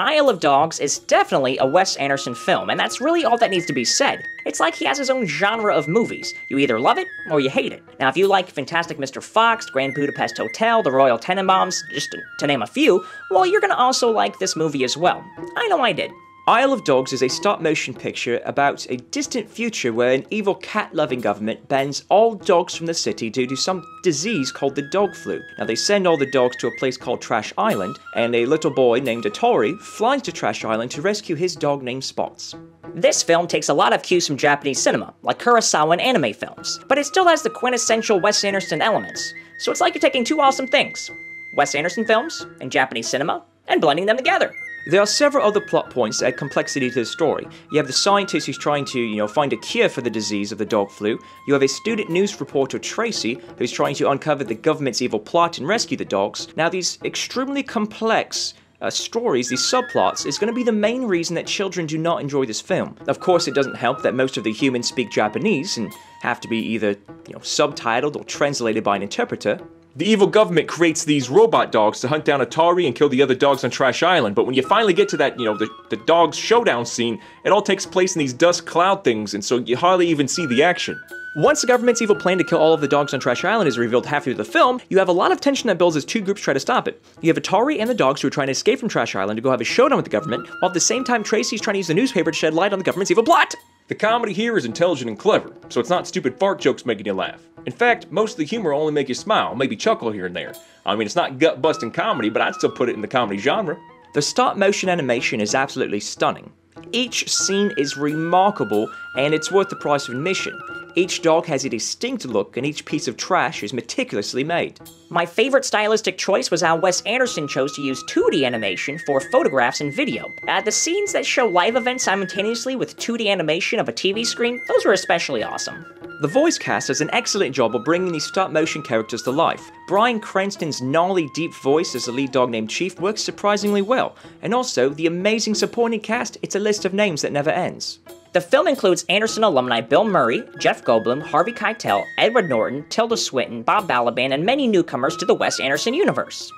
Isle of Dogs is definitely a Wes Anderson film, and that's really all that needs to be said. It's like he has his own genre of movies. You either love it, or you hate it. Now, if you like Fantastic Mr. Fox, Grand Budapest Hotel, The Royal Tenenbaums, just to name a few, well, you're gonna also like this movie as well. I know I did. Isle of Dogs is a stop-motion picture about a distant future where an evil cat-loving government bans all dogs from the city due to some disease called the dog flu. Now, they send all the dogs to a place called Trash Island, and a little boy named Tori flies to Trash Island to rescue his dog named Spots. This film takes a lot of cues from Japanese cinema, like Kurosawa anime films, but it still has the quintessential Wes Anderson elements. So it's like you're taking two awesome things, Wes Anderson films and Japanese cinema, and blending them together. There are several other plot points that add complexity to the story. You have the scientist who's trying to, find a cure for the disease of the dog flu. You have a student news reporter, Tracy, who's trying to uncover the government's evil plot and rescue the dogs. Now, these extremely complex stories, these subplots, is going to be the main reason that children do not enjoy this film. Of course, it doesn't help that most of the humans speak Japanese and have to be either, subtitled or translated by an interpreter. The evil government creates these robot dogs to hunt down Atari and kill the other dogs on Trash Island, but when you finally get to that, the dogs showdown scene, it all takes place in these dust cloud things, and so you hardly even see the action. Once the government's evil plan to kill all of the dogs on Trash Island is revealed halfway through the film, you have a lot of tension that builds as two groups try to stop it. You have Atari and the dogs who are trying to escape from Trash Island to go have a showdown with the government, while at the same time Tracy's trying to use the newspaper to shed light on the government's evil plot! The comedy here is intelligent and clever, so it's not stupid fart jokes making you laugh. In fact, most of the humor will only make you smile, maybe chuckle here and there. I mean, it's not gut-busting comedy, but I'd still put it in the comedy genre. The stop-motion animation is absolutely stunning. Each scene is remarkable, and it's worth the price of admission. Each dog has a distinct look, and each piece of trash is meticulously made. My favorite stylistic choice was how Wes Anderson chose to use 2D animation for photographs and video. The scenes that show live events simultaneously with 2D animation of a TV screen, those were especially awesome. The voice cast does an excellent job of bringing these stop-motion characters to life. Bryan Cranston's gnarly, deep voice as the lead dog named Chief works surprisingly well, and also the amazing supporting cast, it's a list of names that never ends. The film includes Anderson alumni Bill Murray, Jeff Goldblum, Harvey Keitel, Edward Norton, Tilda Swinton, Bob Balaban, and many newcomers to the Wes Anderson universe.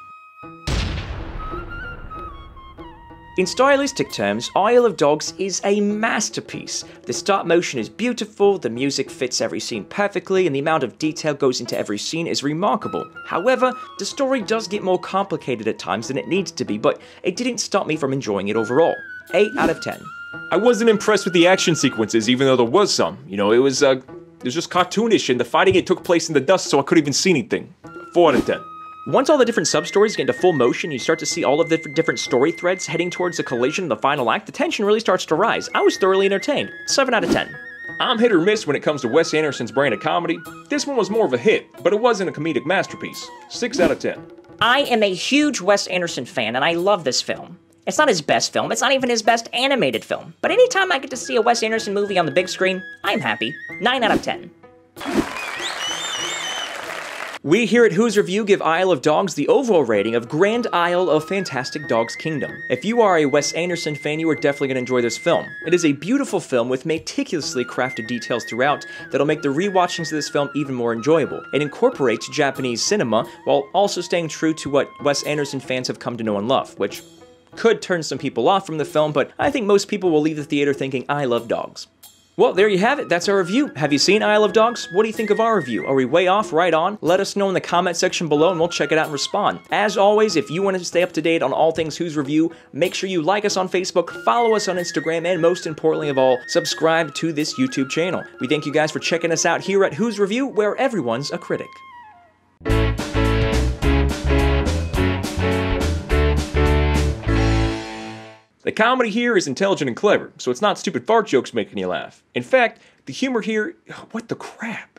In stylistic terms, Isle of Dogs is a masterpiece. The stop motion is beautiful, the music fits every scene perfectly, and the amount of detail goes into every scene is remarkable. However, the story does get more complicated at times than it needs to be, but it didn't stop me from enjoying it overall. 8 out of 10. I wasn't impressed with the action sequences, even though there was some. It was just cartoonish, and the fighting it took place in the dust, so I couldn't even see anything. 4 out of 10. Once all the different sub-stories get into full motion, you start to see all of the different story threads heading towards the collision in the final act, the tension really starts to rise. I was thoroughly entertained. 7 out of 10. I'm hit or miss when it comes to Wes Anderson's brand of comedy. This one was more of a hit, but it wasn't a comedic masterpiece. 6 out of 10. I am a huge Wes Anderson fan, and I love this film. It's not his best film, it's not even his best animated film, but anytime I get to see a Wes Anderson movie on the big screen, I'm happy. 9 out of 10. We here at Who's Review give Isle of Dogs the overall rating of Grand Isle of Fantastic Dogs Kingdom. If you are a Wes Anderson fan, you are definitely going to enjoy this film. It is a beautiful film with meticulously crafted details throughout that'll make the rewatchings of this film even more enjoyable. It incorporates Japanese cinema while also staying true to what Wes Anderson fans have come to know and love, which could turn some people off from the film, but I think most people will leave the theater thinking, I love dogs. Well, there you have it. That's our review. Have you seen Isle of Dogs? What do you think of our review? Are we way off, right on? Let us know in the comment section below and we'll check it out and respond. As always, if you want to stay up to date on all things Who's Review, make sure you like us on Facebook, follow us on Instagram, and most importantly of all, subscribe to this YouTube channel. We thank you guys for checking us out here at Who's Review, where everyone's a critic. The comedy here is intelligent and clever, so it's not stupid fart jokes making you laugh. In fact, the humor here, what the crap?